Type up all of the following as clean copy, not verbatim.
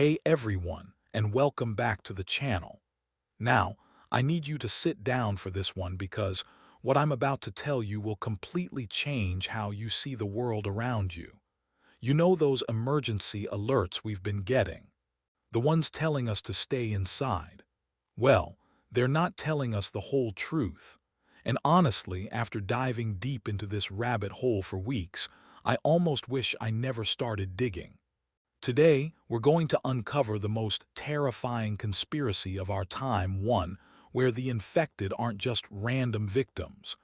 Hey everyone, and welcome back to the channel. Now, I need you to sit down for this one because what I'm about to tell you will completely change how you see the world around you. You know those emergency alerts we've been getting? The ones telling us to stay inside. Well, they're not telling us the whole truth. And honestly, after diving deep into this rabbit hole for weeks, I almost wish I never started digging. Today, we're going to uncover the most terrifying conspiracy of our time, one where the infected aren't just random victims,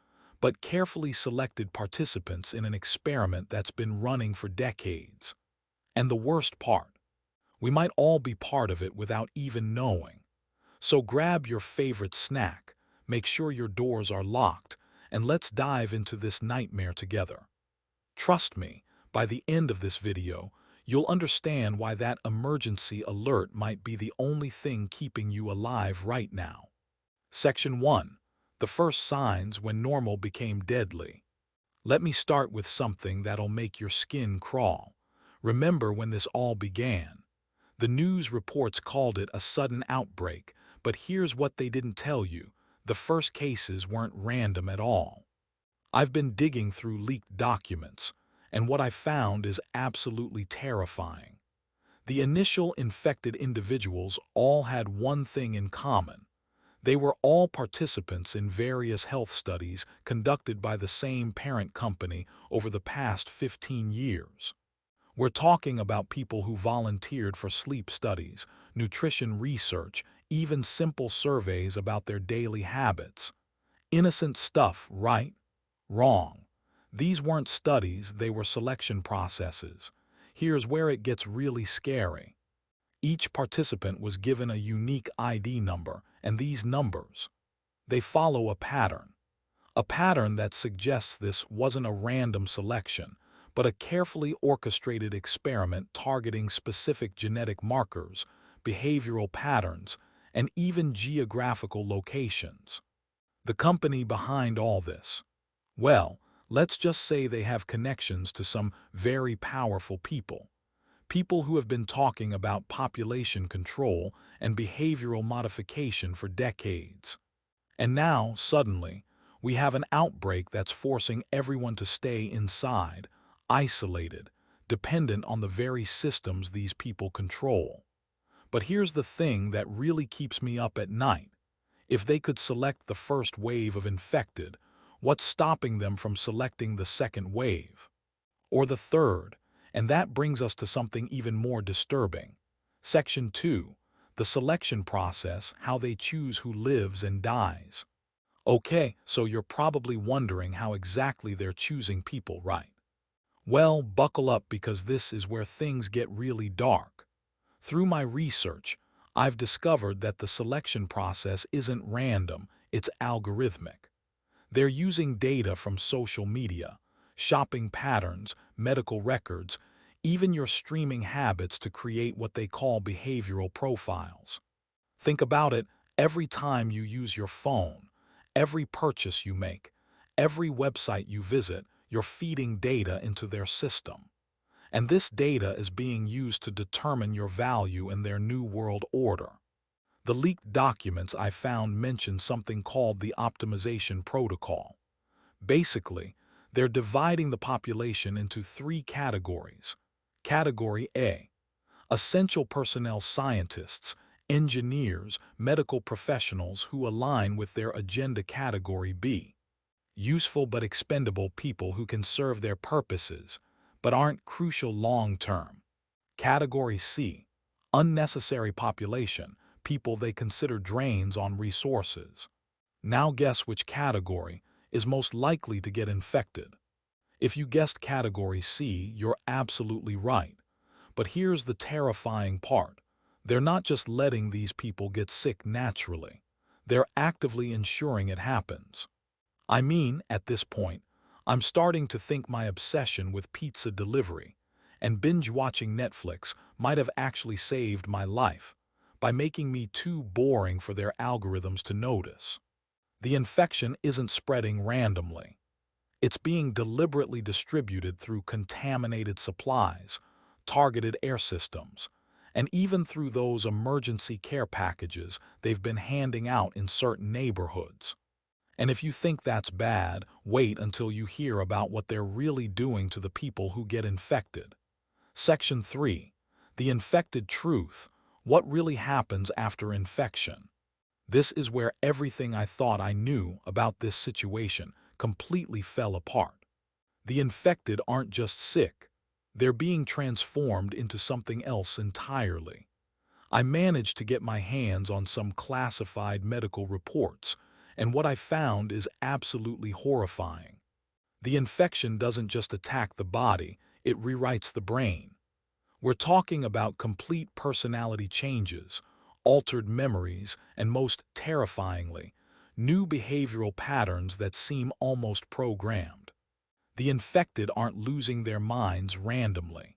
but carefully selected participants in an experiment that's been running for decades. And the worst part, we might all be part of it without even knowing. So grab your favorite snack, make sure your doors are locked, and let's dive into this nightmare together. Trust me, by the end of this video, you'll understand why that emergency alert might be the only thing keeping you alive right now. Section 1. The first signs when normal became deadly. Let me start with something that'll make your skin crawl. Remember when this all began? The news reports called it a sudden outbreak, but here's what they didn't tell you. The first cases weren't random at all. I've been digging through leaked documents, and what I found is absolutely terrifying. The initial infected individuals all had one thing in common. They were all participants in various health studies conducted by the same parent company over the past 15 years. We're talking about people who volunteered for sleep studies, nutrition research, even simple surveys about their daily habits. Innocent stuff, right? Wrong. These weren't studies, they were selection processes. Here's where it gets really scary. Each participant was given a unique ID number, and these numbers, they follow a pattern. A pattern that suggests this wasn't a random selection, but a carefully orchestrated experiment targeting specific genetic markers, behavioral patterns, and even geographical locations. The company behind all this, well, let's just say they have connections to some very powerful people. People who have been talking about population control and behavioral modification for decades. And now, suddenly, we have an outbreak that's forcing everyone to stay inside, isolated, dependent on the very systems these people control. But here's the thing that really keeps me up at night. If they could select the first wave of infected, what's stopping them from selecting the second wave? Or the third? And that brings us to something even more disturbing. Section 2. The selection process, how they choose who lives and dies. Okay, so you're probably wondering how exactly they're choosing people, right? Well, buckle up because this is where things get really dark. Through my research, I've discovered that the selection process isn't random, it's algorithmic. They're using data from social media, shopping patterns, medical records, even your streaming habits to create what they call behavioral profiles. Think about it, every time you use your phone, every purchase you make, every website you visit, you're feeding data into their system. And this data is being used to determine your value in their new world order. The leaked documents I found mention something called the optimization protocol. Basically, they're dividing the population into three categories. Category A: essential personnel scientists, engineers, medical professionals who align with their agenda. Category B: useful but expendable people who can serve their purposes, but aren't crucial long-term. Category C: unnecessary population, people they consider drains on resources. Now guess which category is most likely to get infected. If you guessed Category C, you're absolutely right. But here's the terrifying part. They're not just letting these people get sick naturally. They're actively ensuring it happens. I mean, at this point, I'm starting to think my obsession with pizza delivery and binge-watching Netflix might have actually saved my life by making me too boring for their algorithms to notice. The infection isn't spreading randomly. It's being deliberately distributed through contaminated supplies, targeted air systems, and even through those emergency care packages they've been handing out in certain neighborhoods. And if you think that's bad, wait until you hear about what they're really doing to the people who get infected. Section 3. The infected truth. What really happens after infection? This is where everything I thought I knew about this situation completely fell apart. The infected aren't just sick. They're being transformed into something else entirely. I managed to get my hands on some classified medical reports, and what I found is absolutely horrifying. The infection doesn't just attack the body, it rewrites the brain. We're talking about complete personality changes, altered memories, and most terrifyingly, new behavioral patterns that seem almost programmed. The infected aren't losing their minds randomly.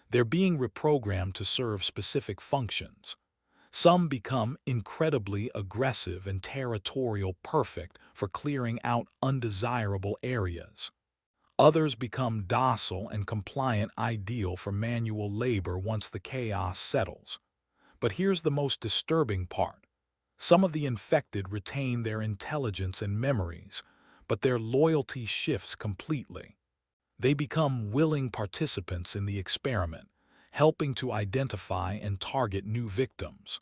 They're being reprogrammed to serve specific functions. Some become incredibly aggressive and territorial, perfect for clearing out undesirable areas. Others become docile and compliant, ideal for manual labor once the chaos settles. But here's the most disturbing part. Some of the infected retain their intelligence and memories, but their loyalty shifts completely. They become willing participants in the experiment, helping to identify and target new victims.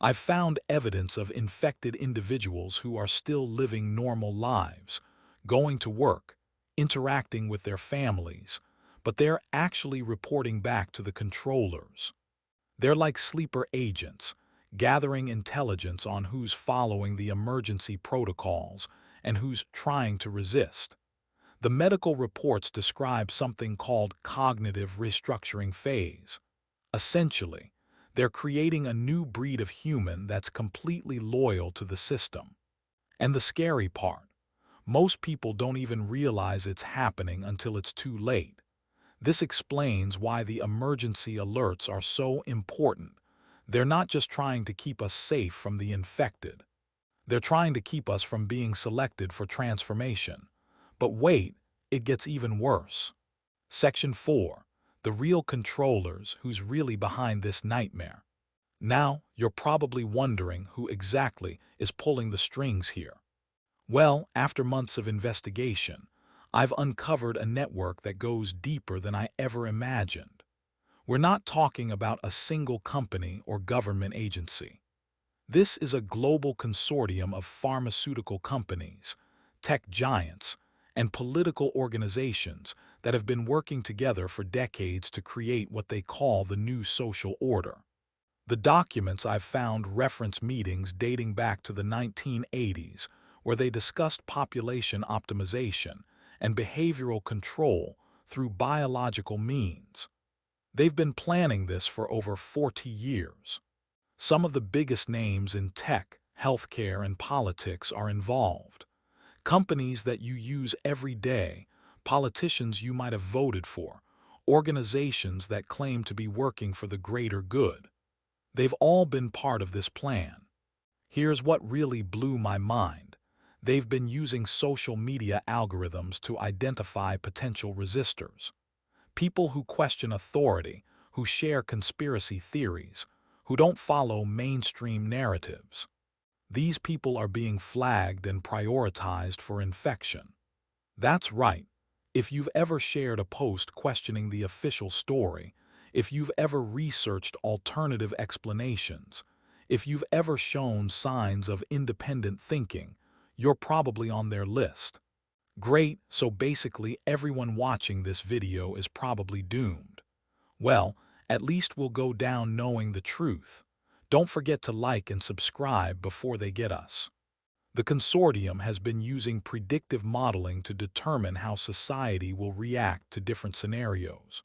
I've found evidence of infected individuals who are still living normal lives, going to work, interacting with their families, but they're actually reporting back to the controllers. They're like sleeper agents, gathering intelligence on who's following the emergency protocols and who's trying to resist. The medical reports describe something called cognitive restructuring phase. Essentially, they're creating a new breed of human that's completely loyal to the system. And the scary part, most people don't even realize it's happening until it's too late. This explains why the emergency alerts are so important. They're not just trying to keep us safe from the infected. They're trying to keep us from being selected for transformation. But wait, it gets even worse. Section 4. The real controllers, who's really behind this nightmare. Now, you're probably wondering who exactly is pulling the strings here. Well, after months of investigation, I've uncovered a network that goes deeper than I ever imagined. We're not talking about a single company or government agency. This is a global consortium of pharmaceutical companies, tech giants, and political organizations that have been working together for decades to create what they call the new social order. The documents I've found reference meetings dating back to the 1980s, where they discussed population optimization and behavioral control through biological means. They've been planning this for over 40 years. Some of the biggest names in tech, healthcare, and politics are involved. Companies that you use every day, politicians you might have voted for, organizations that claim to be working for the greater good. They've all been part of this plan. Here's what really blew my mind. They've been using social media algorithms to identify potential resistors. People who question authority, who share conspiracy theories, who don't follow mainstream narratives. These people are being flagged and prioritized for infection. That's right. If you've ever shared a post questioning the official story, if you've ever researched alternative explanations, if you've ever shown signs of independent thinking, you're probably on their list. Great, so basically everyone watching this video is probably doomed. Well, at least we'll go down knowing the truth. Don't forget to like and subscribe before they get us. The consortium has been using predictive modeling to determine how society will react to different scenarios.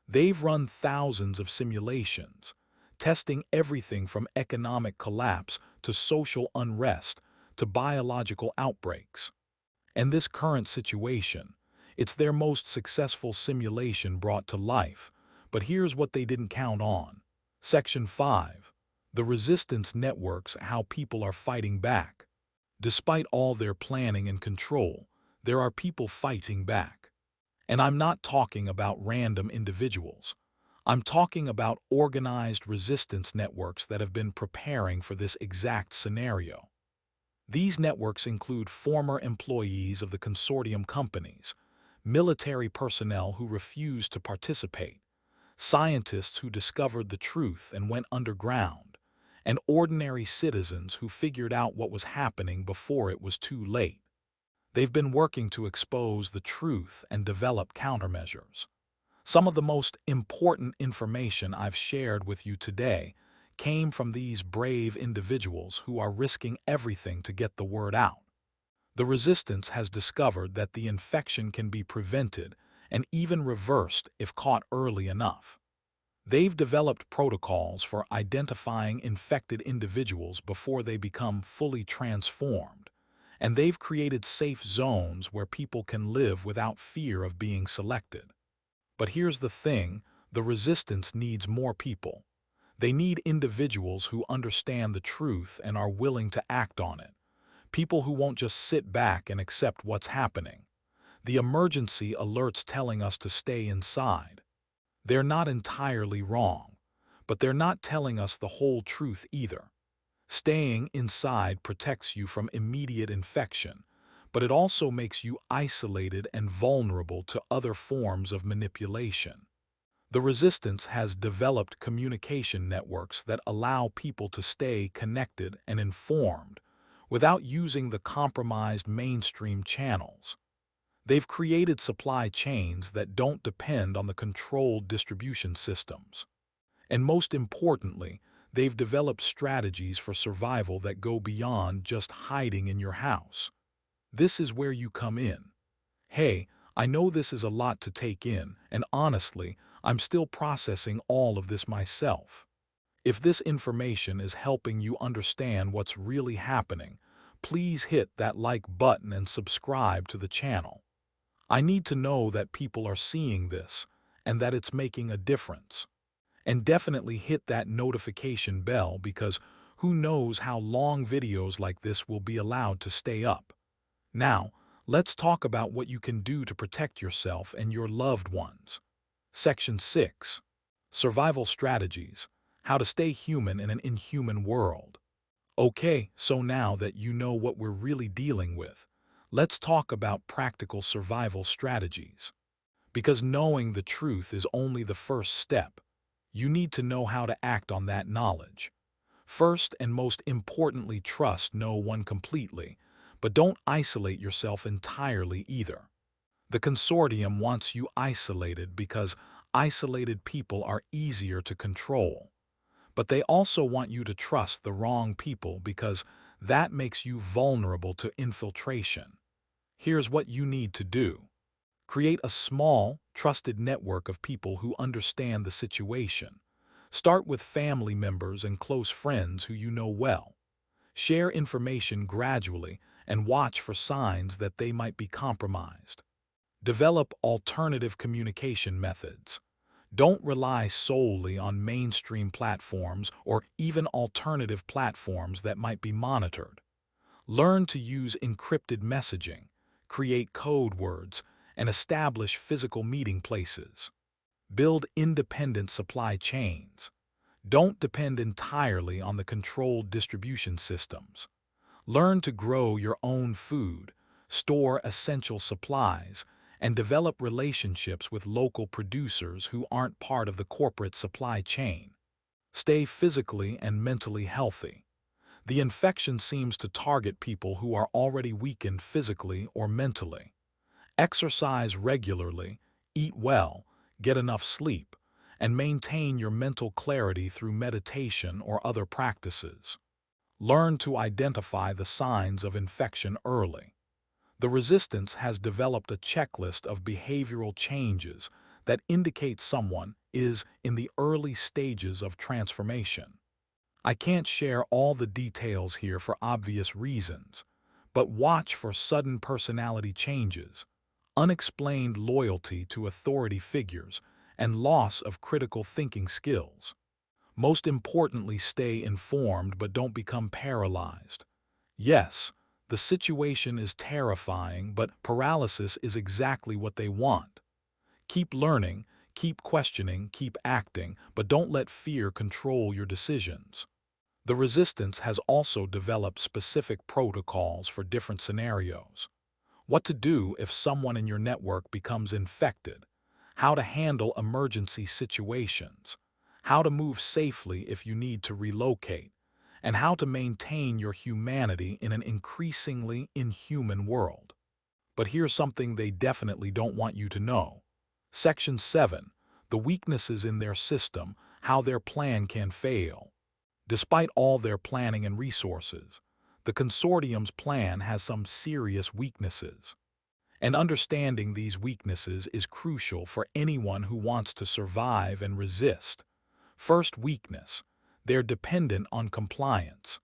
They've run thousands of simulations, testing everything from economic collapse to social unrest to biological outbreaks. And this current situation, it's their most successful simulation brought to life. But here's what they didn't count on. Section 5. The resistance networks, how people are fighting back. Despite all their planning and control, there are people fighting back. And I'm not talking about random individuals. I'm talking about organized resistance networks that have been preparing for this exact scenario. These networks include former employees of the consortium companies, military personnel who refused to participate, scientists who discovered the truth and went underground, and ordinary citizens who figured out what was happening before it was too late. They've been working to expose the truth and develop countermeasures. Some of the most important information I've shared with you today came from these brave individuals who are risking everything to get the word out. The resistance has discovered that the infection can be prevented and even reversed if caught early enough. They've developed protocols for identifying infected individuals before they become fully transformed, and they've created safe zones where people can live without fear of being selected. But here's the thing, the resistance needs more people. They need individuals who understand the truth and are willing to act on it. People who won't just sit back and accept what's happening. The emergency alerts telling us to stay inside. They're not entirely wrong, but they're not telling us the whole truth either. Staying inside protects you from immediate infection, but it also makes you isolated and vulnerable to other forms of manipulation. The resistance has developed communication networks that allow people to stay connected and informed without using the compromised mainstream channels. They've created supply chains that don't depend on the controlled distribution systems. And most importantly, they've developed strategies for survival that go beyond just hiding in your house. This is where you come in. Hey, I know this is a lot to take in, and honestly, I'm still processing all of this myself. If this information is helping you understand what's really happening, please hit that like button and subscribe to the channel. I need to know that people are seeing this and that it's making a difference. And definitely hit that notification bell because who knows how long videos like this will be allowed to stay up. Now, let's talk about what you can do to protect yourself and your loved ones. Section 6. Survival Strategies. How to stay human in an inhuman world. Okay, so now that you know what we're really dealing with, let's talk about practical survival strategies. Because knowing the truth is only the first step. You need to know how to act on that knowledge. First and most importantly, trust no one completely, but don't isolate yourself entirely either. The consortium wants you isolated because isolated people are easier to control. But they also want you to trust the wrong people because that makes you vulnerable to infiltration. Here's what you need to do. Create a small, trusted network of people who understand the situation. Start with family members and close friends who you know well. Share information gradually and watch for signs that they might be compromised. Develop alternative communication methods. Don't rely solely on mainstream platforms or even alternative platforms that might be monitored. Learn to use encrypted messaging, create code words, and establish physical meeting places. Build independent supply chains. Don't depend entirely on the controlled distribution systems. Learn to grow your own food, store essential supplies, and develop relationships with local producers who aren't part of the corporate supply chain. Stay physically and mentally healthy. The infection seems to target people who are already weakened physically or mentally. Exercise regularly, eat well, get enough sleep, and maintain your mental clarity through meditation or other practices. Learn to identify the signs of infection early. The resistance has developed a checklist of behavioral changes that indicate someone is in the early stages of transformation. I can't share all the details here for obvious reasons, but watch for sudden personality changes, unexplained loyalty to authority figures, and loss of critical thinking skills. Most importantly, stay informed but don't become paralyzed. Yes, the situation is terrifying, but paralysis is exactly what they want. Keep learning, Keep questioning, keep acting, but don't let fear control your decisions. The resistance has also developed specific protocols for different scenarios. What to do if someone in your network becomes infected, how to handle emergency situations, how to move safely if you need to relocate, and how to maintain your humanity in an increasingly inhuman world. But here's something they definitely don't want you to know. Section 7. The weaknesses in their system, how their plan can fail. Despite all their planning and resources, the consortium's plan has some serious weaknesses. And understanding these weaknesses is crucial for anyone who wants to survive and resist. First weakness: they're dependent on compliance.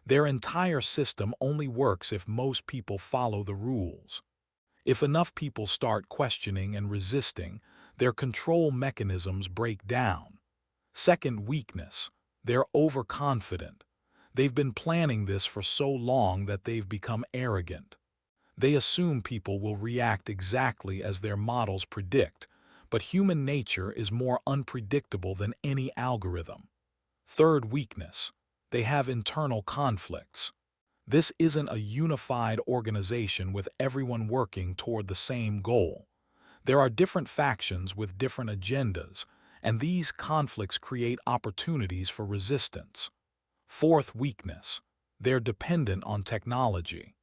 Their entire system only works if most people follow the rules. If enough people start questioning and resisting, their control mechanisms break down. Second weakness: they're overconfident. They've been planning this for so long that they've become arrogant. They assume people will react exactly as their models predict, but human nature is more unpredictable than any algorithm. Third weakness: they have internal conflicts. This isn't a unified organization with everyone working toward the same goal. There are different factions with different agendas, and these conflicts create opportunities for resistance. Fourth weakness: they're dependent on technology.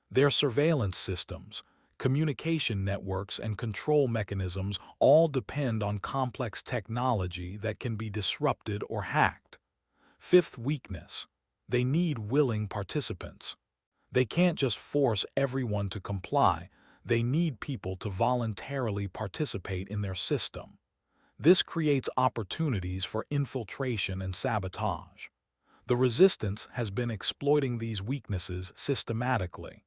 Their surveillance systems, communication networks, and control mechanisms all depend on complex technology that can be disrupted or hacked. Fifth weakness: they need willing participants. They can't just force everyone to comply, they need people to voluntarily participate in their system. This creates opportunities for infiltration and sabotage. The resistance has been exploiting these weaknesses systematically.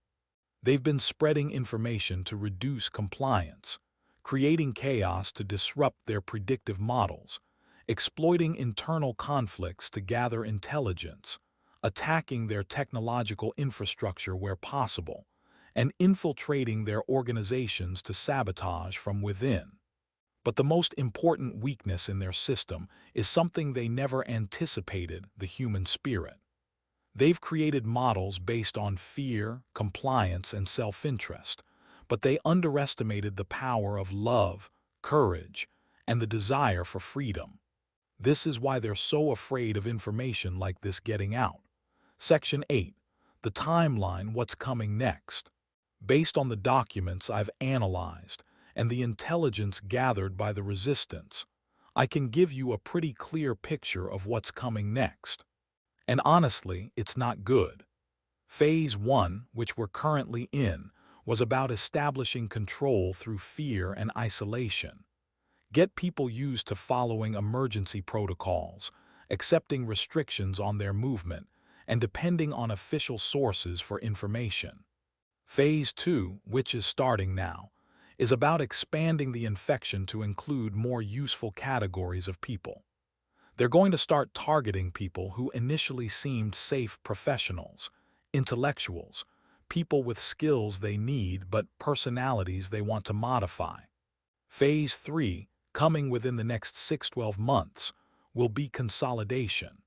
They've been spreading information to reduce compliance, creating chaos to disrupt their predictive models, exploiting internal conflicts to gather intelligence, attacking their technological infrastructure where possible, and infiltrating their organizations to sabotage from within. But the most important weakness in their system is something they never anticipated: the human spirit. They've created models based on fear, compliance, and self-interest, but they underestimated the power of love, courage, and the desire for freedom. This is why they're so afraid of information like this getting out. Section 8. The timeline: what's coming next. Based on the documents I've analyzed and the intelligence gathered by the resistance, I can give you a pretty clear picture of what's coming next. And honestly, it's not good. Phase 1, which we're currently in, was about establishing control through fear and isolation. Get people used to following emergency protocols, accepting restrictions on their movement, and depending on official sources for information. Phase 2, which is starting now, is about expanding the infection to include more useful categories of people. They're going to start targeting people who initially seemed safe: professionals, intellectuals, people with skills they need but personalities they want to modify. Phase 3, coming within the next 6-12 months, will be consolidation.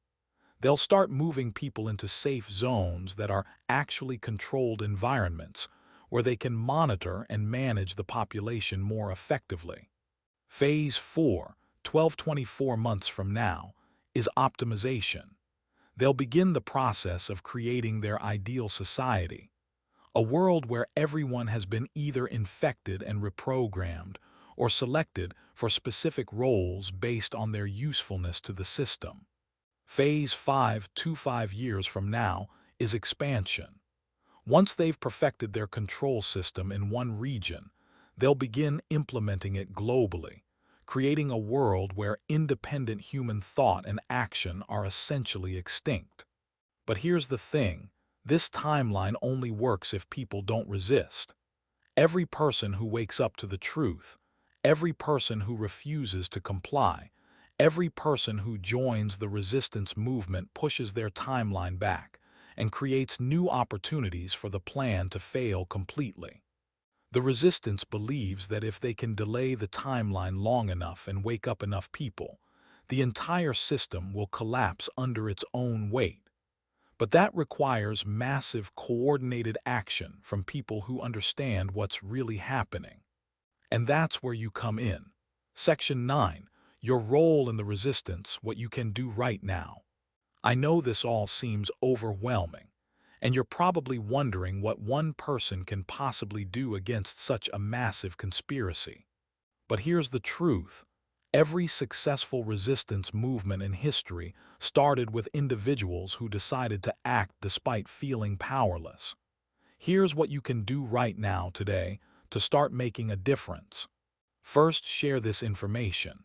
They'll start moving people into safe zones that are actually controlled environments where they can monitor and manage the population more effectively. Phase 4, 12-24 months from now, is optimization. They'll begin the process of creating their ideal society, a world where everyone has been either infected and reprogrammed or selected for specific roles based on their usefulness to the system. Phase 5, 5 years from now, is expansion. Once they've perfected their control system in one region, they'll begin implementing it globally, creating a world where independent human thought and action are essentially extinct. But here's the thing: this timeline only works if people don't resist. Every person who wakes up to the truth, every person who refuses to comply, every person who joins the resistance movement pushes their timeline back and creates new opportunities for the plan to fail completely. The resistance believes that if they can delay the timeline long enough and wake up enough people, the entire system will collapse under its own weight. But that requires massive coordinated action from people who understand what's really happening. And that's where you come in. Section 9. Your role in the resistance, what you can do right now. I know this all seems overwhelming, and you're probably wondering what one person can possibly do against such a massive conspiracy. But here's the truth. Every successful resistance movement in history started with individuals who decided to act despite feeling powerless. Here's what you can do right now today to start making a difference. First, share this information.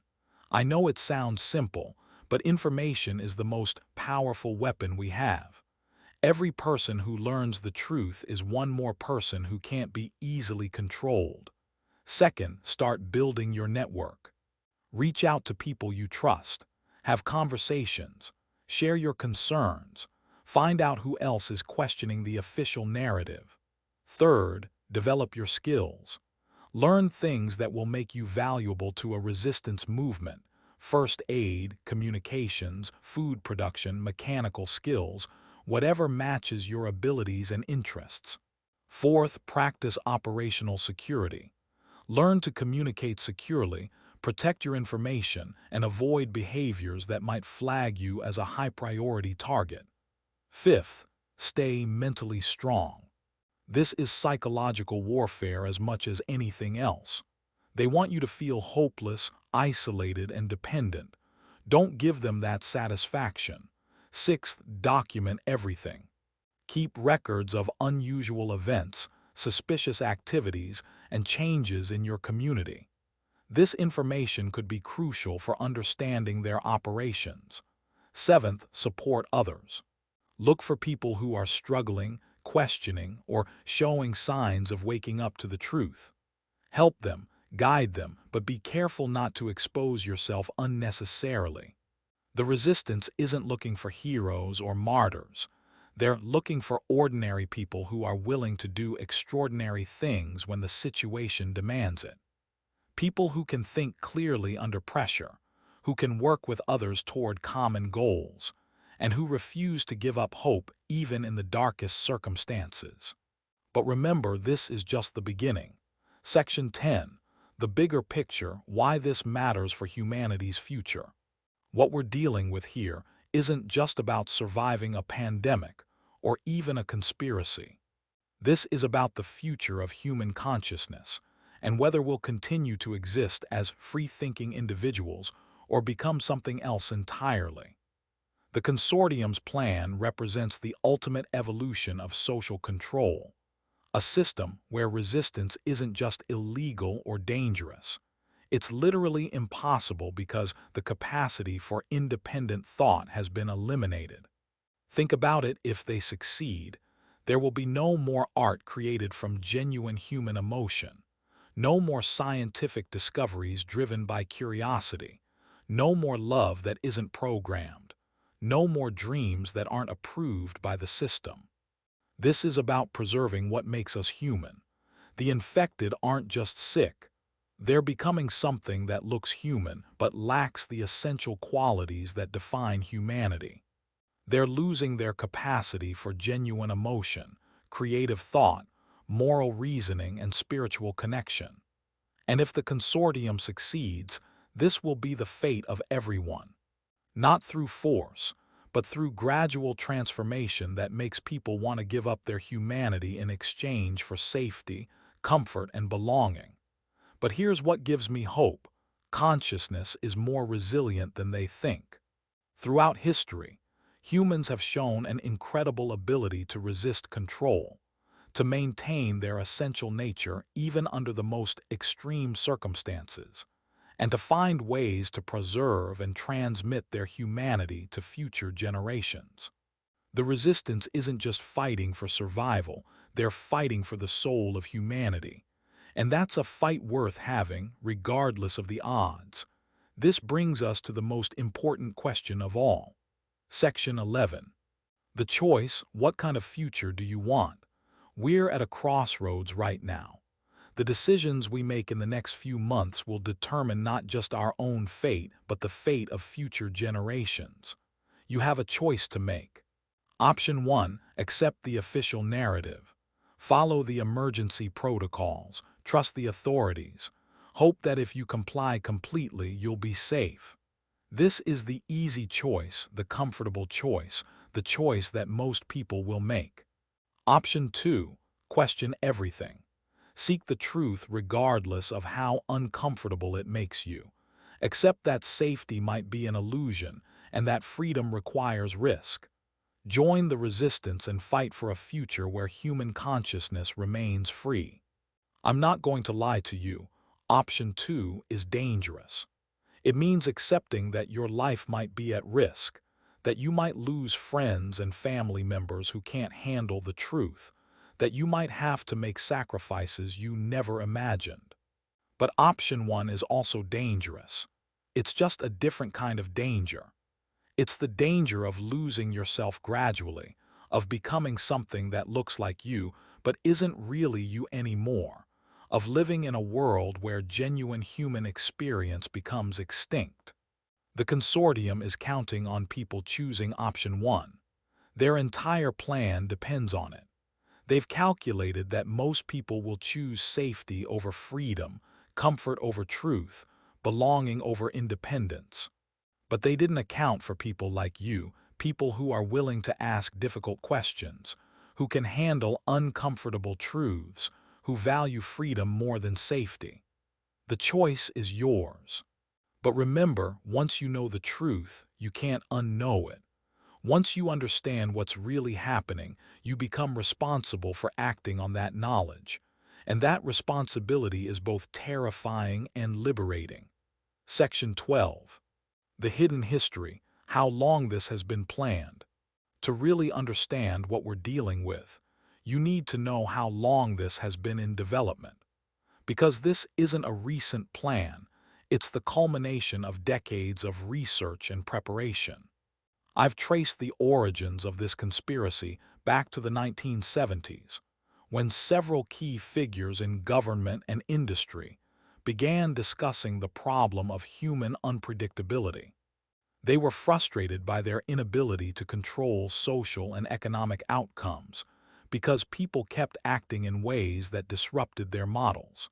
I know it sounds simple, but information is the most powerful weapon we have. Every person who learns the truth is one more person who can't be easily controlled. Second, start building your network. Reach out to people you trust. Have conversations. Share your concerns. Find out who else is questioning the official narrative. Third, develop your skills. Learn things that will make you valuable to a resistance movement. First aid, communications, food production, mechanical skills, whatever matches your abilities and interests. Fourth, practice operational security. Learn to communicate securely, protect your information, and avoid behaviors that might flag you as a high-priority target. Fifth, stay mentally strong. This is psychological warfare as much as anything else. They want you to feel hopeless, isolated, and dependent. Don't give them that satisfaction. Sixth, document everything. Keep records of unusual events, suspicious activities, and changes in your community. This information could be crucial for understanding their operations. Seventh, support others. Look for people who are struggling, questioning, or showing signs of waking up to the truth. Help them, guide them, but be careful not to expose yourself unnecessarily. The resistance isn't looking for heroes or martyrs. They're looking for ordinary people who are willing to do extraordinary things when the situation demands it. People who can think clearly under pressure, who can work with others toward common goals, and who refuse to give up hope even in the darkest circumstances. But remember, this is just the beginning. Section 10. The bigger picture, why this matters for humanity's future. What we're dealing with here isn't just about surviving a pandemic or even a conspiracy. This is about the future of human consciousness and whether we'll continue to exist as free-thinking individuals or become something else entirely. The consortium's plan represents the ultimate evolution of social control, a system where resistance isn't just illegal or dangerous. It's literally impossible because the capacity for independent thought has been eliminated. Think about it. If they succeed, there will be no more art created from genuine human emotion, no more scientific discoveries driven by curiosity, no more love that isn't programmed, no more dreams that aren't approved by the system. This is about preserving what makes us human. The infected aren't just sick. They're becoming something that looks human but lacks the essential qualities that define humanity. They're losing their capacity for genuine emotion, creative thought, moral reasoning, and spiritual connection. And if the consortium succeeds, this will be the fate of everyone. Not through force, but through gradual transformation that makes people want to give up their humanity in exchange for safety, comfort, and belonging. But here's what gives me hope. Consciousness is more resilient than they think. Throughout history, humans have shown an incredible ability to resist control, to maintain their essential nature even under the most extreme circumstances, and to find ways to preserve and transmit their humanity to future generations. The resistance isn't just fighting for survival, they're fighting for the soul of humanity. And that's a fight worth having, regardless of the odds. This brings us to the most important question of all. Section 11. The choice, what kind of future do you want? We're at a crossroads right now. The decisions we make in the next few months will determine not just our own fate, but the fate of future generations. You have a choice to make. Option 1, accept the official narrative. Follow the emergency protocols. Trust the authorities. Hope that if you comply completely, you'll be safe. This is the easy choice, the comfortable choice, the choice that most people will make. Option 2, question everything. Seek the truth regardless of how uncomfortable it makes you. Accept that safety might be an illusion and that freedom requires risk. Join the resistance and fight for a future where human consciousness remains free. I'm not going to lie to you. Option 2 is dangerous. It means accepting that your life might be at risk, that you might lose friends and family members who can't handle the truth, that you might have to make sacrifices you never imagined. But option 1 is also dangerous. It's just a different kind of danger. It's the danger of losing yourself gradually, of becoming something that looks like you but isn't really you anymore, of living in a world where genuine human experience becomes extinct. The consortium is counting on people choosing option 1. Their entire plan depends on it. They've calculated that most people will choose safety over freedom, comfort over truth, belonging over independence. But they didn't account for people like you, people who are willing to ask difficult questions, who can handle uncomfortable truths, who value freedom more than safety. The choice is yours. But remember, once you know the truth, you can't unknow it. Once you understand what's really happening, you become responsible for acting on that knowledge. And that responsibility is both terrifying and liberating. Section 12. The hidden history, how long this has been planned. To really understand what we're dealing with, you need to know how long this has been in development. Because this isn't a recent plan, it's the culmination of decades of research and preparation. I've traced the origins of this conspiracy back to the 1970s, when several key figures in government and industry began discussing the problem of human unpredictability. They were frustrated by their inability to control social and economic outcomes because people kept acting in ways that disrupted their models.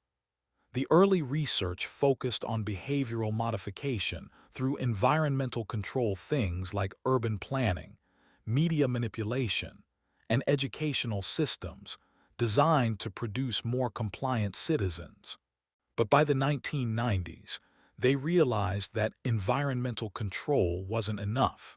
The early research focused on behavioral modification through environmental control, things like urban planning, media manipulation, and educational systems designed to produce more compliant citizens. But by the 1990s, they realized that environmental control wasn't enough.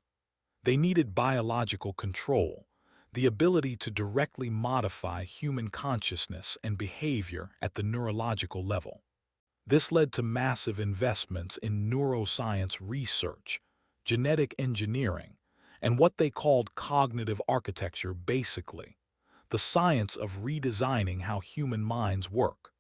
They needed biological control, the ability to directly modify human consciousness and behavior at the neurological level. This led to massive investments in neuroscience research, genetic engineering, and what they called cognitive architecture, basically, the science of redesigning how human minds work.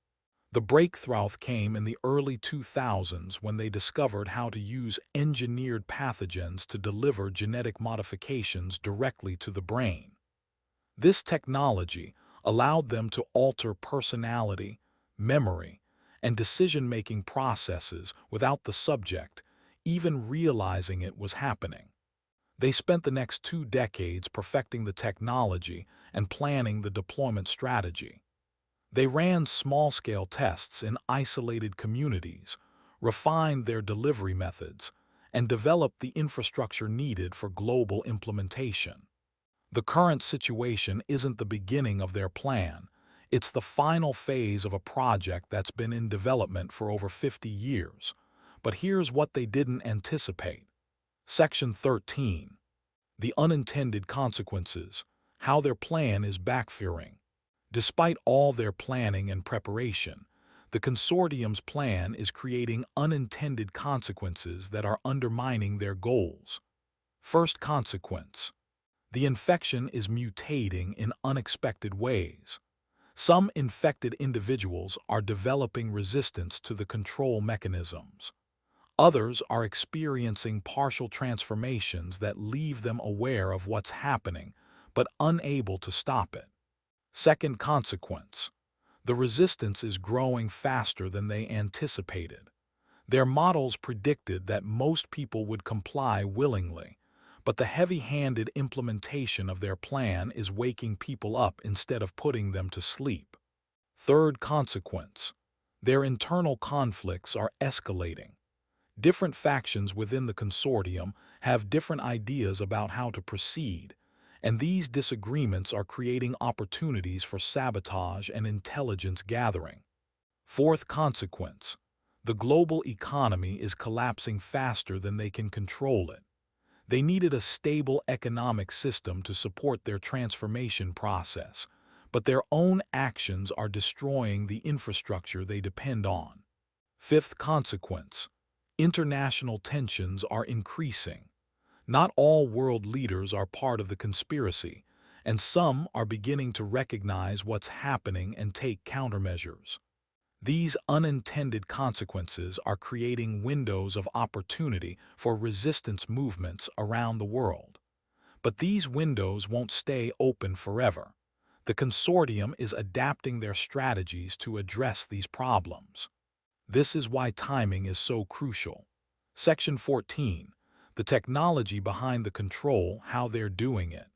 The breakthrough came in the early 2000s when they discovered how to use engineered pathogens to deliver genetic modifications directly to the brain. This technology allowed them to alter personality, memory, and decision-making processes without the subject even realizing it was happening. They spent the next 2 decades perfecting the technology and planning the deployment strategy. They ran small-scale tests in isolated communities, refined their delivery methods, and developed the infrastructure needed for global implementation. The current situation isn't the beginning of their plan. It's the final phase of a project that's been in development for over 50 years. But here's what they didn't anticipate. Section 13. The unintended consequences, how their plan is backfiring. Despite all their planning and preparation, the consortium's plan is creating unintended consequences that are undermining their goals. First consequence. The infection is mutating in unexpected ways. Some infected individuals are developing resistance to the control mechanisms. Others are experiencing partial transformations that leave them aware of what's happening, but unable to stop it. Second consequence. The resistance is growing faster than they anticipated. Their models predicted that most people would comply willingly, but the heavy-handed implementation of their plan is waking people up instead of putting them to sleep. Third consequence: their internal conflicts are escalating. Different factions within the consortium have different ideas about how to proceed, and these disagreements are creating opportunities for sabotage and intelligence gathering. Fourth consequence: the global economy is collapsing faster than they can control it. They needed a stable economic system to support their transformation process, but their own actions are destroying the infrastructure they depend on. Fifth consequence: international tensions are increasing. Not all world leaders are part of the conspiracy, and some are beginning to recognize what's happening and take countermeasures. These unintended consequences are creating windows of opportunity for resistance movements around the world. But these windows won't stay open forever. The consortium is adapting their strategies to address these problems. This is why timing is so crucial. Section 14. The technology behind the control, how they're doing it.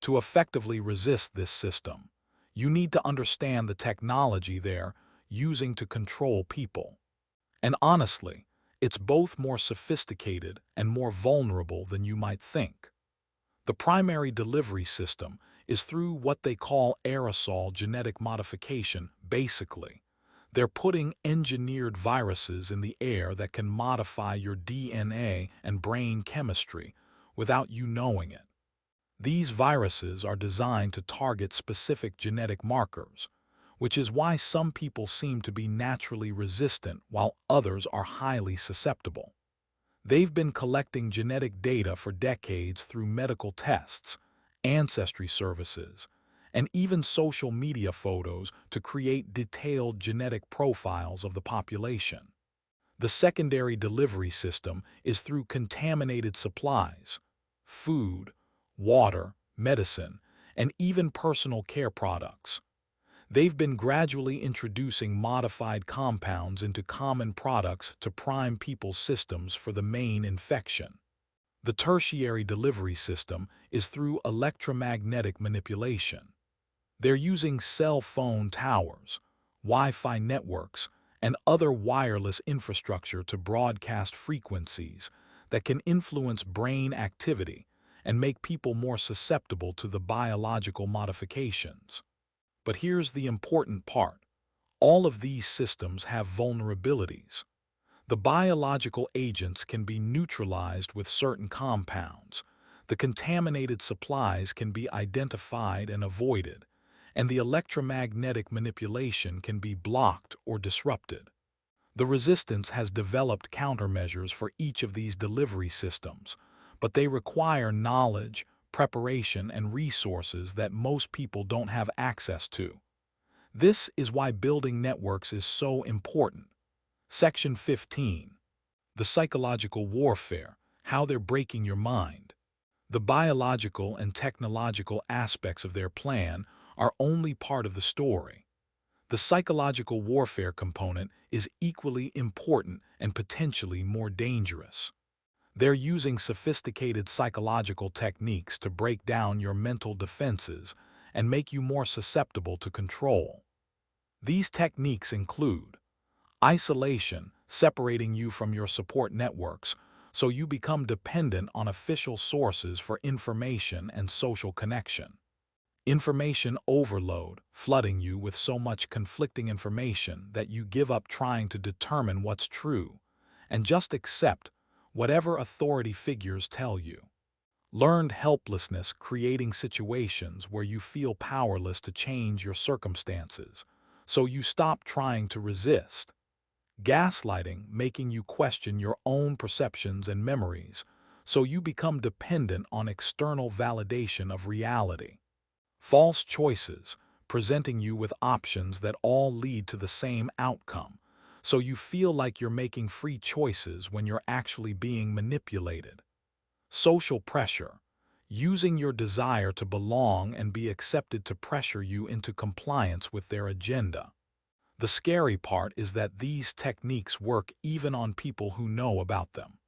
To effectively resist this system, you need to understand the technology they're using to control people. And honestly, it's both more sophisticated and more vulnerable than you might think. The primary delivery system is through what they call aerosol genetic modification. Basically, they're putting engineered viruses in the air that can modify your DNA and brain chemistry without you knowing it. These viruses are designed to target specific genetic markers, which is why some people seem to be naturally resistant while others are highly susceptible. They've been collecting genetic data for decades through medical tests, ancestry services, and even social media photos to create detailed genetic profiles of the population. The secondary delivery system is through contaminated supplies, food, water, medicine, and even personal care products. They've been gradually introducing modified compounds into common products to prime people's systems for the main infection. The tertiary delivery system is through electromagnetic manipulation. They're using cell phone towers, Wi-Fi networks, and other wireless infrastructure to broadcast frequencies that can influence brain activity and make people more susceptible to the biological modifications. But here's the important part. All of these systems have vulnerabilities. The biological agents can be neutralized with certain compounds. The contaminated supplies can be identified and avoided, and the electromagnetic manipulation can be blocked or disrupted. The resistance has developed countermeasures for each of these delivery systems, but they require knowledge, preparation, and resources that most people don't have access to. This is why building networks is so important. Section 15. The psychological warfare, how they're breaking your mind. The biological and technological aspects of their plan are only part of the story. The psychological warfare component is equally important and potentially more dangerous. They're using sophisticated psychological techniques to break down your mental defenses and make you more susceptible to control. These techniques include isolation, separating you from your support networks so you become dependent on official sources for information and social connection. Information overload, flooding you with so much conflicting information that you give up trying to determine what's true and just accept whatever authority figures tell you. Learned helplessness, creating situations where you feel powerless to change your circumstances, so you stop trying to resist. Gaslighting, making you question your own perceptions and memories, so you become dependent on external validation of reality. False choices, presenting you with options that all lead to the same outcome, so you feel like you're making free choices when you're actually being manipulated. Social pressure, using your desire to belong and be accepted to pressure you into compliance with their agenda. The scary part is that these techniques work even on people who know about them.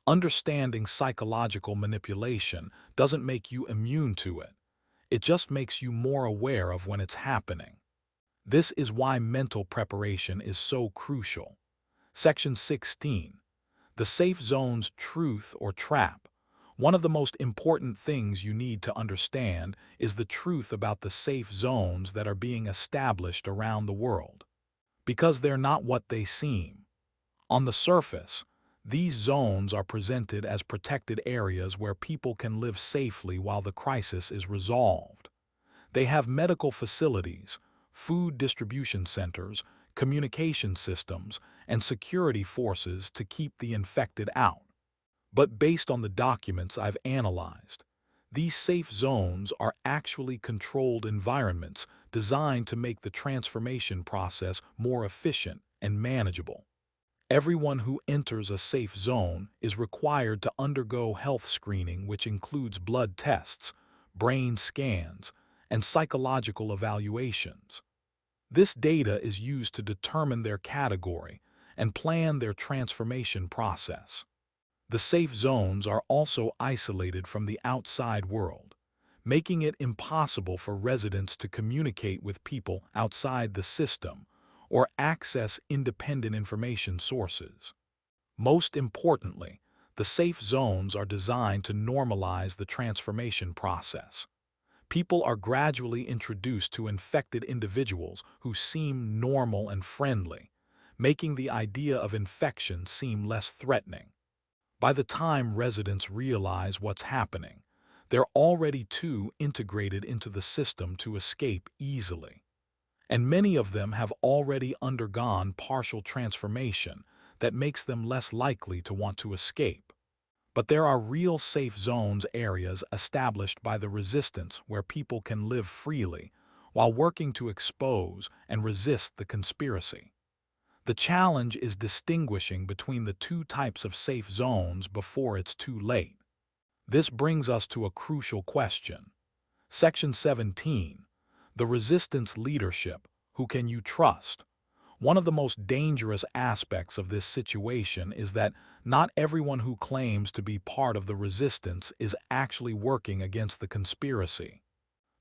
Understanding psychological manipulation doesn't make you immune to it. It just makes you more aware of when it's happening. This is why mental preparation is so crucial. Section 16. The safe zone's truth or trap. One of the most important things you need to understand is the truth about the safe zones that are being established around the world. Because they're not what they seem. On the surface, these zones are presented as protected areas where people can live safely while the crisis is resolved. They have medical facilities, food distribution centers, communication systems, and security forces to keep the infected out. But based on the documents I've analyzed, these safe zones are actually controlled environments designed to make the transformation process more efficient and manageable. Everyone who enters a safe zone is required to undergo health screening, which includes blood tests, brain scans, and psychological evaluations. This data is used to determine their category and plan their transformation process. The safe zones are also isolated from the outside world, making it impossible for residents to communicate with people outside the system or access independent information sources. Most importantly, the safe zones are designed to normalize the transformation process. People are gradually introduced to infected individuals who seem normal and friendly, making the idea of infection seem less threatening. By the time residents realize what's happening, they're already too integrated into the system to escape easily. And many of them have already undergone partial transformation that makes them less likely to want to escape. But there are real safe zones areas established by the resistance where people can live freely while working to expose and resist the conspiracy. The challenge is distinguishing between the two types of safe zones before it's too late. This brings us to a crucial question. Section 17. The resistance leadership. Who can you trust? One of the most dangerous aspects of this situation is that not everyone who claims to be part of the resistance is actually working against the conspiracy.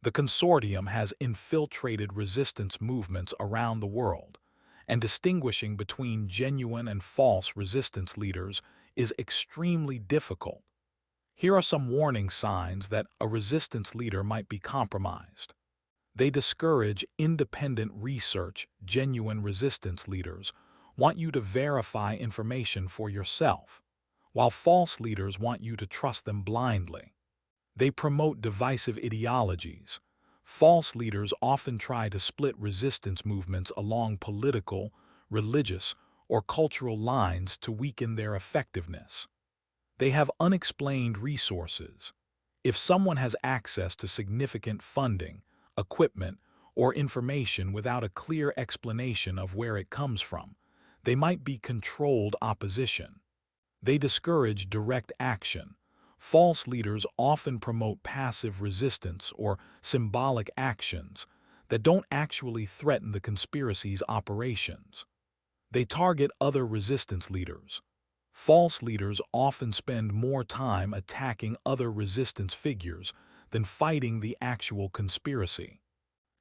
The consortium has infiltrated resistance movements around the world, and distinguishing between genuine and false resistance leaders is extremely difficult. Here are some warning signs that a resistance leader might be compromised. They discourage independent research. Genuine resistance leaders want you to verify information for yourself, while false leaders want you to trust them blindly. They promote divisive ideologies. False leaders often try to split resistance movements along political, religious, or cultural lines to weaken their effectiveness. They have unexplained resources. If someone has access to significant funding, equipment, or information without a clear explanation of where it comes from, they might be controlled opposition. They discourage direct action. False leaders often promote passive resistance or symbolic actions that don't actually threaten the conspiracy's operations. They target other resistance leaders. False leaders often spend more time attacking other resistance figures than fighting the actual conspiracy.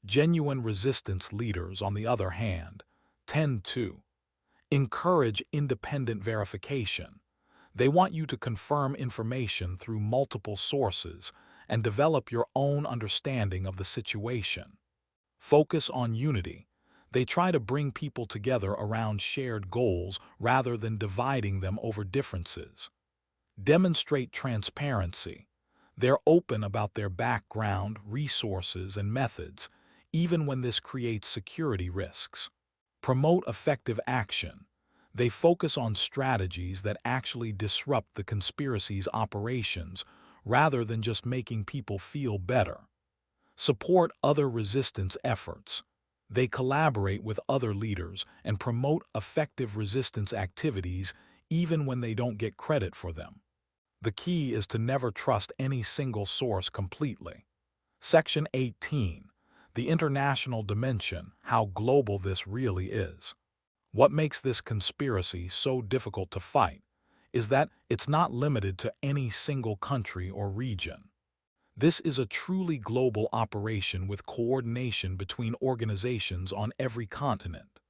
Genuine resistance leaders, on the other hand, tend to encourage independent verification. They want you to confirm information through multiple sources and develop your own understanding of the situation. Focus on unity. They try to bring people together around shared goals rather than dividing them over differences. Demonstrate transparency. They're open about their background, resources, and methods, even when this creates security risks. Promote effective action. They focus on strategies that actually disrupt the conspiracy's operations rather than just making people feel better. Support other resistance efforts. They collaborate with other leaders and promote effective resistance activities even when they don't get credit for them. The key is to never trust any single source completely. Section 18. The international dimension, how global this really is. What makes this conspiracy so difficult to fight is that it's not limited to any single country or region. This is a truly global operation with coordination between organizations on every continent.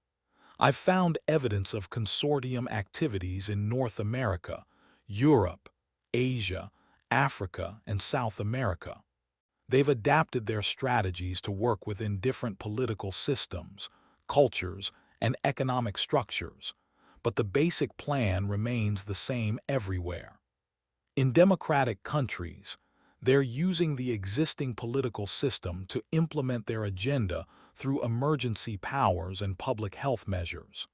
I've found evidence of consortium activities in North America, Europe, Asia, Africa, and South America. They've adapted their strategies to work within different political systems, cultures, and economic structures, but the basic plan remains the same everywhere. In democratic countries, they're using the existing political system to implement their agenda through emergency powers and public health measures.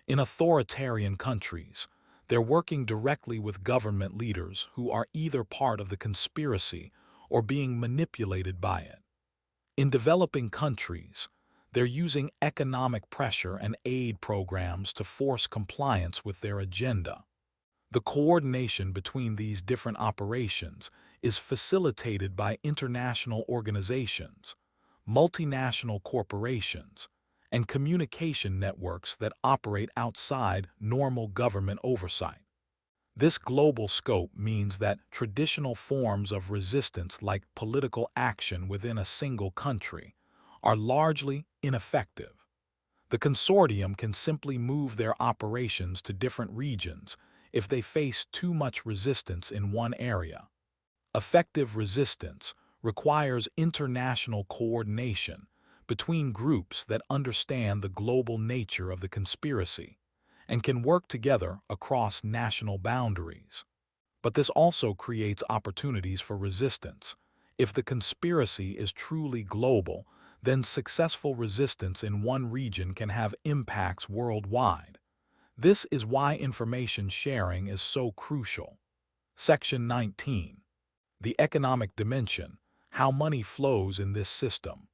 In authoritarian countries, they're working directly with government leaders who are either part of the conspiracy or being manipulated by it. In developing countries, they're using economic pressure and aid programs to force compliance with their agenda. The coordination between these different operations is facilitated by international organizations, multinational corporations, and communication networks that operate outside normal government oversight. This global scope means that traditional forms of resistance like political action within a single country are largely ineffective. The consortium can simply move their operations to different regions if they face too much resistance in one area. Effective resistance requires international coordination between groups that understand the global nature of the conspiracy and can work together across national boundaries. But this also creates opportunities for resistance. If the conspiracy is truly global, then successful resistance in one region can have impacts worldwide. This is why information sharing is so crucial. Section 19. The economic dimension, how money flows in this system.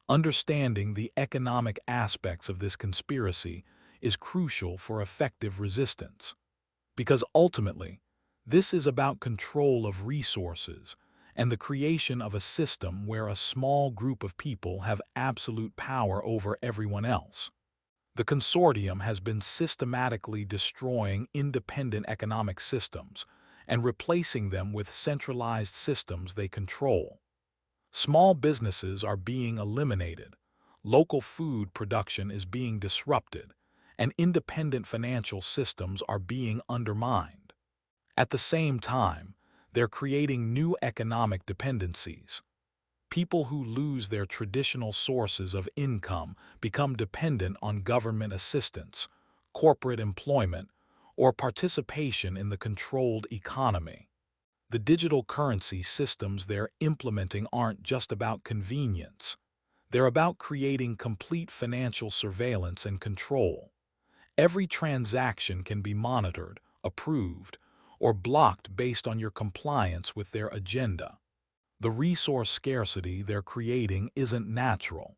Understanding the economic aspects of this conspiracy is crucial for effective resistance, because ultimately, this is about control of resources and the creation of a system where a small group of people have absolute power over everyone else. The consortium has been systematically destroying independent economic systems and replacing them with centralized systems they control. Small businesses are being eliminated, local food production is being disrupted, and independent financial systems are being undermined. At the same time, they're creating new economic dependencies. People who lose their traditional sources of income become dependent on government assistance, corporate employment, or participation in the controlled economy. The digital currency systems they're implementing aren't just about convenience. They're about creating complete financial surveillance and control. Every transaction can be monitored, approved, or blocked based on your compliance with their agenda. The resource scarcity they're creating isn't natural.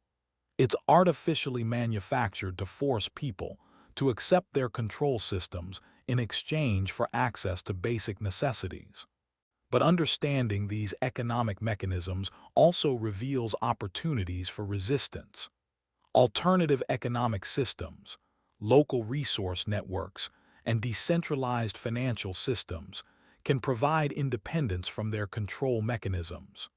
It's artificially manufactured to force people to accept their control systems in exchange for access to basic necessities. But understanding these economic mechanisms also reveals opportunities for resistance. Alternative economic systems, local resource networks, and decentralized financial systems can provide independence from their control mechanisms.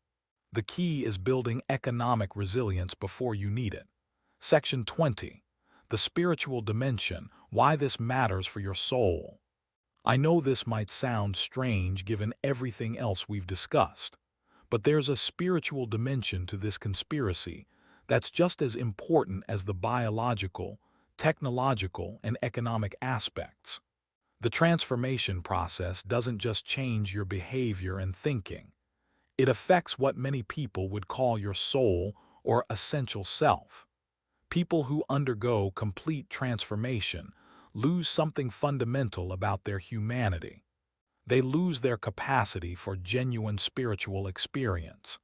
The key is building economic resilience before you need it. Section 20. The spiritual dimension, why this matters for your soul. I know this might sound strange given everything else we've discussed, but there's a spiritual dimension to this conspiracy that's just as important as the biological, technological, and economic aspects. The transformation process doesn't just change your behavior and thinking. It affects what many people would call your soul or essential self. People who undergo complete transformation lose something fundamental about their humanity. They lose their capacity for genuine spiritual experience,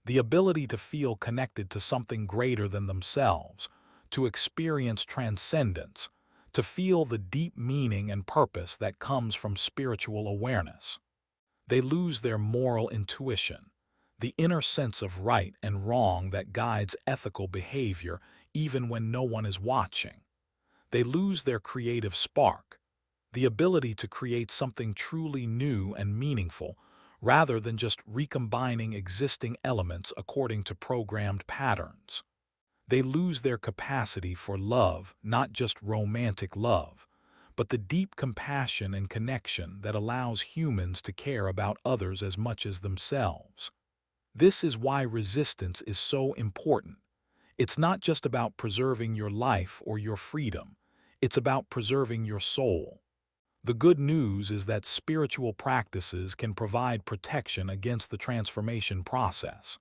the ability to feel connected to something greater than themselves, to experience transcendence, to feel the deep meaning and purpose that comes from spiritual awareness. They lose their moral intuition, the inner sense of right and wrong that guides ethical behavior even when no one is watching. They lose their creative spark, the ability to create something truly new and meaningful, rather than just recombining existing elements according to programmed patterns. They lose their capacity for love, not just romantic love, but the deep compassion and connection that allows humans to care about others as much as themselves. This is why resistance is so important. It's not just about preserving your life or your freedom. It's about preserving your soul. The good news is that spiritual practices can provide protection against the transformation process.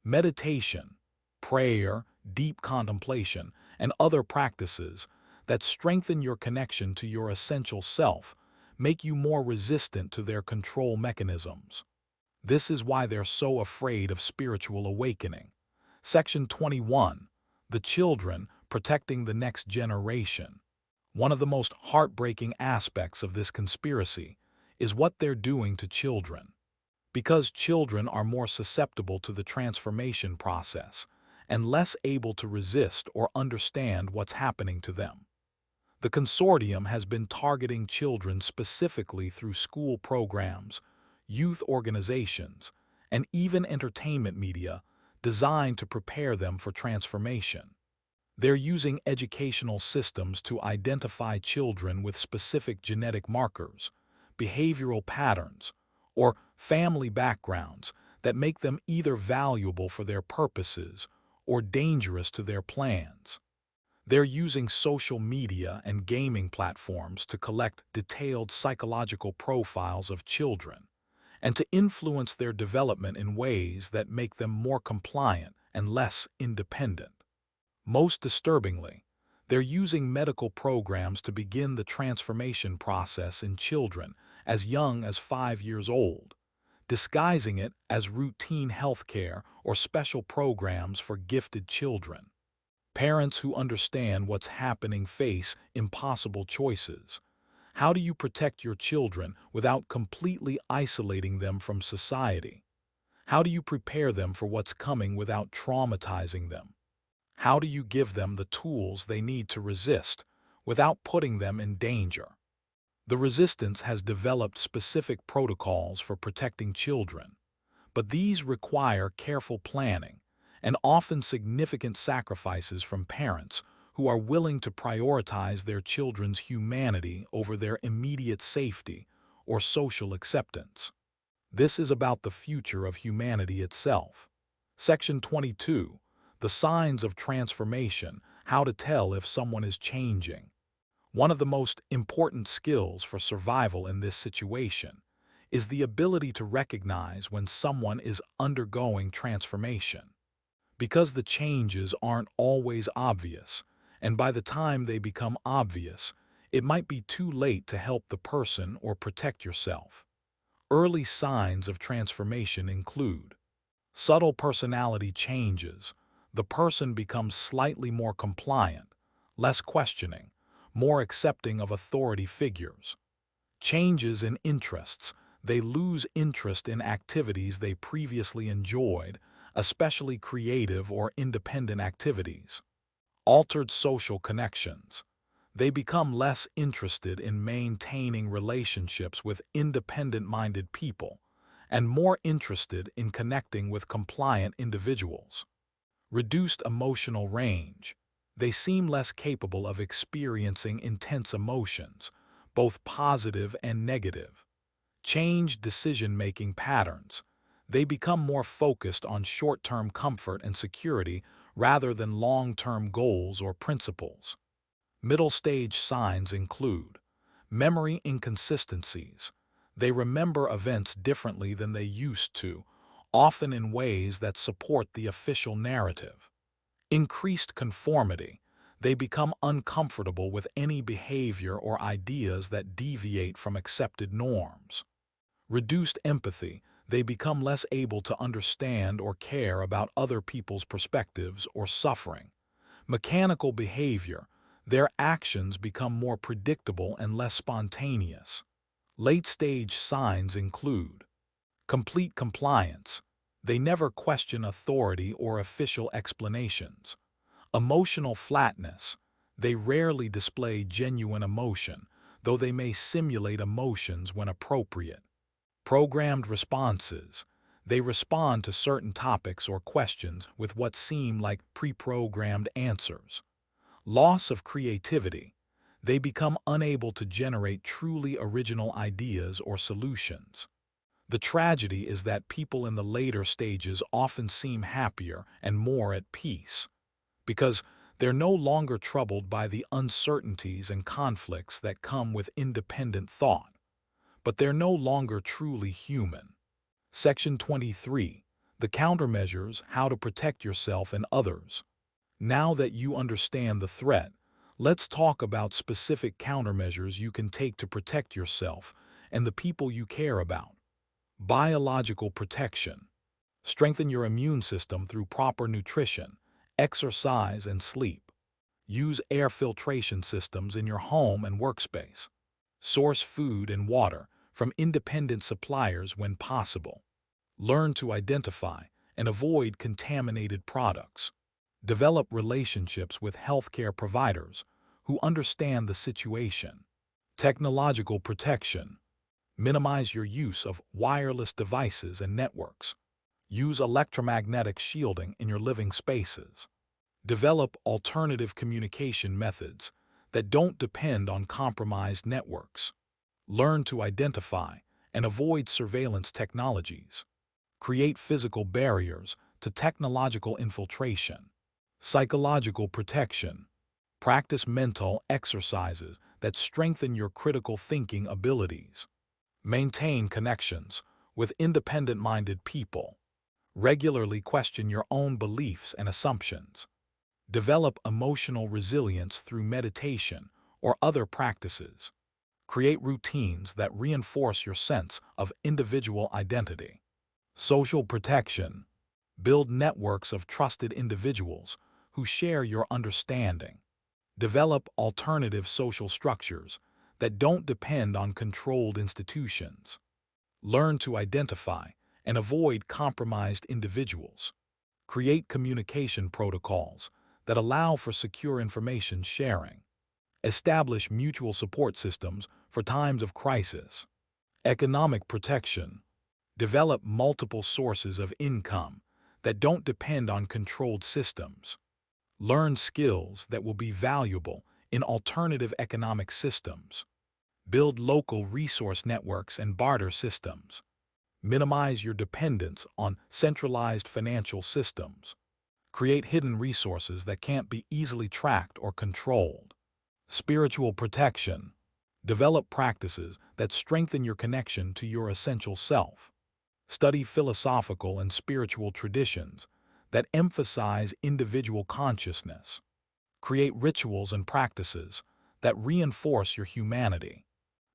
Meditation, prayer, deep contemplation, and other practices that strengthen your connection to your essential self make you more resistant to their control mechanisms. This is why they're so afraid of spiritual awakening. Section 21. The Children Protecting the Next Generation. One of the most heartbreaking aspects of this conspiracy is what they're doing to children. Because children are more susceptible to the transformation process and less able to resist or understand what's happening to them. The consortium has been targeting children specifically through school programs, youth organizations, and even entertainment media designed to prepare them for transformation. They're using educational systems to identify children with specific genetic markers, behavioral patterns, or family backgrounds that make them either valuable for their purposes or dangerous to their plans. They're using social media and gaming platforms to collect detailed psychological profiles of children and to influence their development in ways that make them more compliant and less independent. Most disturbingly, they're using medical programs to begin the transformation process in children as young as 5 years old, disguising it as routine health care or special programs for gifted children. Parents who understand what's happening face impossible choices. How do you protect your children without completely isolating them from society? How do you prepare them for what's coming without traumatizing them? How do you give them the tools they need to resist without putting them in danger? The resistance has developed specific protocols for protecting children, but these require careful planning and often significant sacrifices from parents who are willing to prioritize their children's humanity over their immediate safety or social acceptance. This is about the future of humanity itself. Section 22. The Signs of Transformation, How to Tell if Someone is Changing. One of the most important skills for survival in this situation is the ability to recognize when someone is undergoing transformation. Because the changes aren't always obvious, and by the time they become obvious, it might be too late to help the person or protect yourself. Early signs of transformation include subtle personality changes. The person becomes slightly more compliant, less questioning, more accepting of authority figures. Changes in interests. They lose interest in activities they previously enjoyed, especially creative or independent activities. Altered social connections. They become less interested in maintaining relationships with independent-minded people and more interested in connecting with compliant individuals. Reduced emotional range. They seem less capable of experiencing intense emotions, both positive and negative. Changed decision-making patterns. They become more focused on short-term comfort and security rather than long-term goals or principles. Middle-stage signs include memory inconsistencies. They remember events differently than they used to, often in ways that support the official narrative. Increased conformity. They become uncomfortable with any behavior or ideas that deviate from accepted norms. Reduced empathy. They become less able to understand or care about other people's perspectives or suffering. Mechanical behavior. Their actions become more predictable and less spontaneous. Late-stage signs include complete compliance. They never question authority or official explanations. Emotional flatness. They rarely display genuine emotion, though they may simulate emotions when appropriate. Programmed responses. They respond to certain topics or questions with what seem like pre-programmed answers. Loss of creativity. They become unable to generate truly original ideas or solutions. The tragedy is that people in the later stages often seem happier and more at peace, because they're no longer troubled by the uncertainties and conflicts that come with independent thought, but they're no longer truly human. Section 23. The Countermeasures: How to Protect Yourself and Others. Now that you understand the threat, let's talk about specific countermeasures you can take to protect yourself and the people you care about. Biological protection. Strengthen your immune system through proper nutrition, exercise, and sleep. Use air filtration systems in your home and workspace. Source food and water from independent suppliers when possible. Learn to identify and avoid contaminated products. Develop relationships with healthcare providers who understand the situation. Technological protection. Minimize your use of wireless devices and networks. Use electromagnetic shielding in your living spaces. Develop alternative communication methods that don't depend on compromised networks. Learn to identify and avoid surveillance technologies. Create physical barriers to technological infiltration. Psychological protection. Practice mental exercises that strengthen your critical thinking abilities. Maintain connections with independent-minded people. Regularly question your own beliefs and assumptions. Develop emotional resilience through meditation or other practices. Create routines that reinforce your sense of individual identity. Social protection. Build networks of trusted individuals who share your understanding. Develop alternative social structures that don't depend on controlled institutions. Learn to identify and avoid compromised individuals. Create communication protocols that allow for secure information sharing. Establish mutual support systems for times of crisis. Economic protection. Develop multiple sources of income that don't depend on controlled systems. Learn skills that will be valuable in alternative economic systems. Build local resource networks and barter systems. Minimize your dependence on centralized financial systems. Create hidden resources that can't be easily tracked or controlled. Spiritual protection. Develop practices that strengthen your connection to your essential self. Study philosophical and spiritual traditions that emphasize individual consciousness. Create rituals and practices that reinforce your humanity.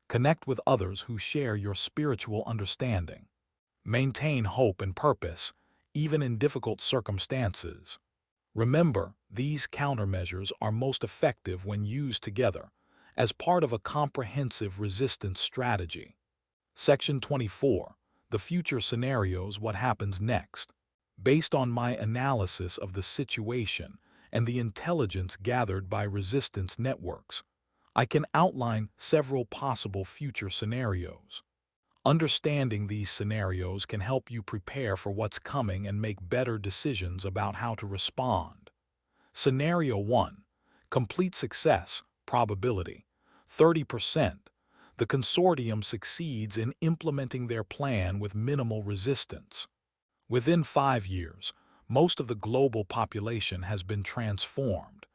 Connect with others who share your spiritual understanding. Maintain hope and purpose, even in difficult circumstances. Remember, these countermeasures are most effective when used together as part of a comprehensive resistance strategy. Section 24. The Future Scenarios: What Happens Next. Based on my analysis of the situation and the intelligence gathered by resistance networks, I can outline several possible future scenarios. Understanding these scenarios can help you prepare for what's coming and make better decisions about how to respond. Scenario 1. Complete success, probability, 30%. The consortium succeeds in implementing their plan with minimal resistance. Within 5 years, most of the global population has been transformed,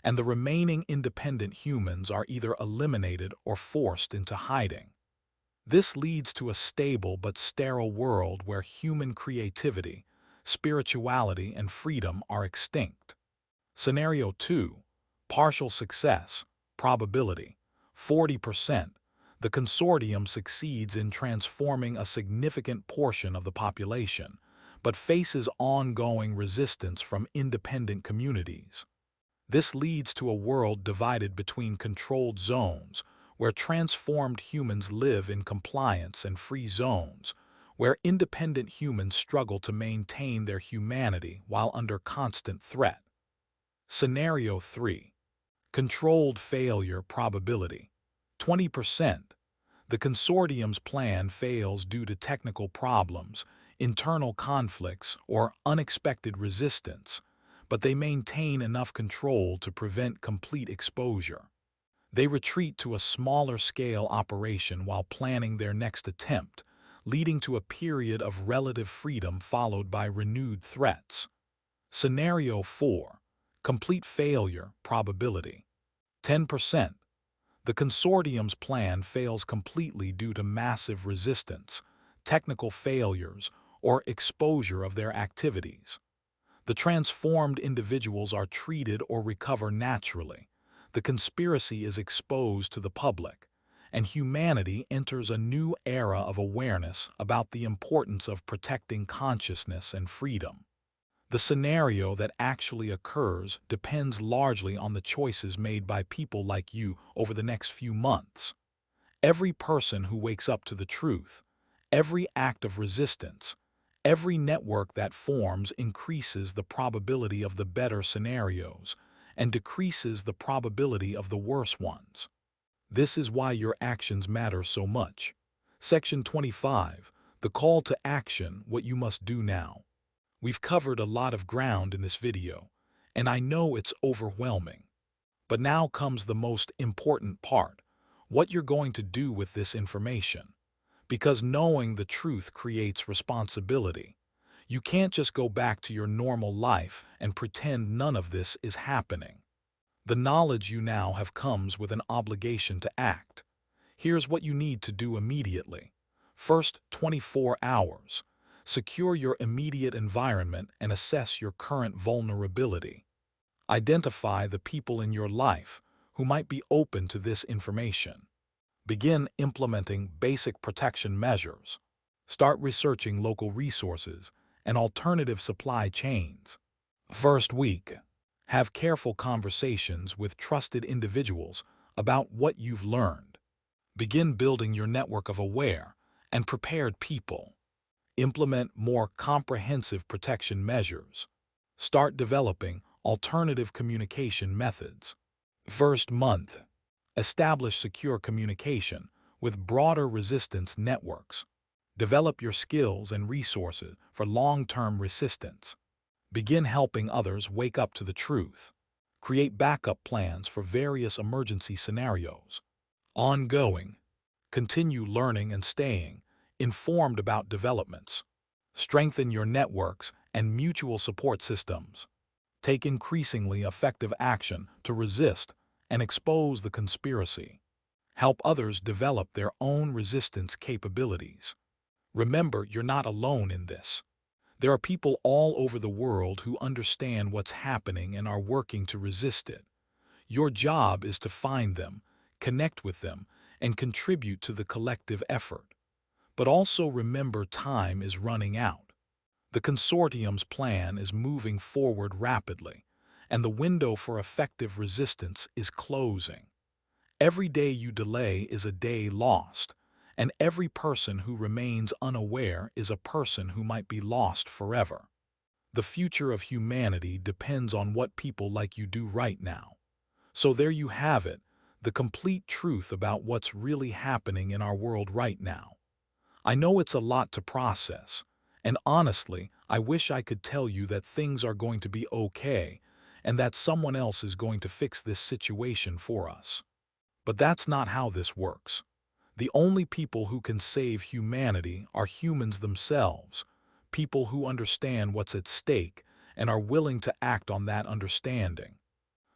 and the remaining independent humans are either eliminated or forced into hiding. This leads to a stable but sterile world where human creativity, spirituality, and freedom are extinct. Scenario 2. Partial success, probability, 40%. The consortium succeeds in transforming a significant portion of the population, but faces ongoing resistance from independent communities. This leads to a world divided between controlled zones, where transformed humans live in compliance, and free zones, where independent humans struggle to maintain their humanity while under constant threat. Scenario 3. Controlled failure probability. 20%. The consortium's plan fails due to technical problems, internal conflicts, or unexpected resistance, but they maintain enough control to prevent complete exposure. They retreat to a smaller-scale operation while planning their next attempt, leading to a period of relative freedom followed by renewed threats. Scenario 4. Complete failure probability. 10%. The consortium's plan fails completely due to massive resistance, technical failures, or exposure of their activities. The transformed individuals are treated or recover naturally. The conspiracy is exposed to the public, and humanity enters a new era of awareness about the importance of protecting consciousness and freedom. The scenario that actually occurs depends largely on the choices made by people like you over the next few months. Every person who wakes up to the truth, every act of resistance, every network that forms increases the probability of the better scenarios and decreases the probability of the worse ones. This is why your actions matter so much. Section 25, the call to action, what you must do now. We've covered a lot of ground in this video, and I know it's overwhelming. But now comes the most important part, what you're going to do with this information. Because knowing the truth creates responsibility. You can't just go back to your normal life and pretend none of this is happening. The knowledge you now have comes with an obligation to act. Here's what you need to do immediately. First, 24 hours. Secure your immediate environment and assess your current vulnerability. Identify the people in your life who might be open to this information. Begin implementing basic protection measures. Start researching local resources and alternative supply chains. First week, have careful conversations with trusted individuals about what you've learned. Begin building your network of aware and prepared people. Implement more comprehensive protection measures. Start developing alternative communication methods. First month, establish secure communication with broader resistance networks. Develop your skills and resources for long-term resistance. Begin helping others wake up to the truth. Create backup plans for various emergency scenarios. Ongoing, continue learning and staying informed about developments. Strengthen your networks and mutual support systems. Take increasingly effective action to resist and expose the conspiracy. Help others develop their own resistance capabilities. Remember, you're not alone in this. There are people all over the world who understand what's happening and are working to resist it. Your job is to find them, connect with them, and contribute to the collective effort. But also remember, time is running out. The consortium's plan is moving forward rapidly, and the window for effective resistance is closing. Every day you delay is a day lost, and every person who remains unaware is a person who might be lost forever. The future of humanity depends on what people like you do right now. So there you have it, the complete truth about what's really happening in our world right now. I know it's a lot to process, and honestly, I wish I could tell you that things are going to be okay and that someone else is going to fix this situation for us. But that's not how this works. The only people who can save humanity are humans themselves, people who understand what's at stake and are willing to act on that understanding.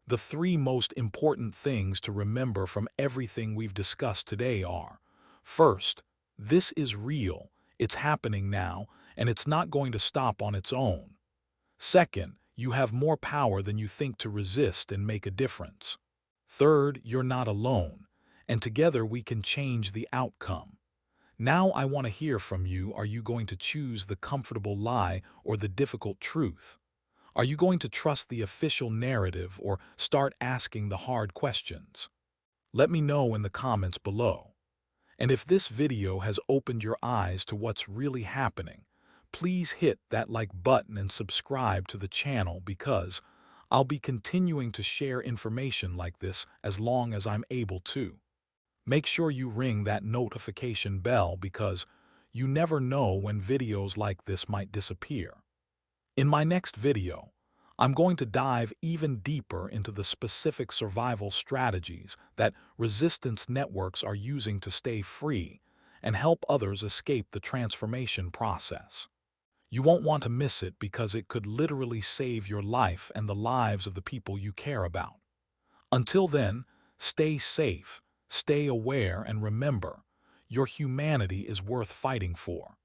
The three most important things to remember from everything we've discussed today are: first, this is real, it's happening now, and it's not going to stop on its own. Second, you have more power than you think to resist and make a difference. Third, you're not alone, and together we can change the outcome. Now I want to hear from you. Are you going to choose the comfortable lie or the difficult truth? Are you going to trust the official narrative or start asking the hard questions? Let me know in the comments below. And if this video has opened your eyes to what's really happening, please hit that like button and subscribe to the channel because I'll be continuing to share information like this as long as I'm able to. Make sure you ring that notification bell because you never know when videos like this might disappear. In my next video, I'm going to dive even deeper into the specific survival strategies that resistance networks are using to stay free and help others escape the transformation process. You won't want to miss it because it could literally save your life and the lives of the people you care about. Until then, stay safe, stay aware, and remember, your humanity is worth fighting for.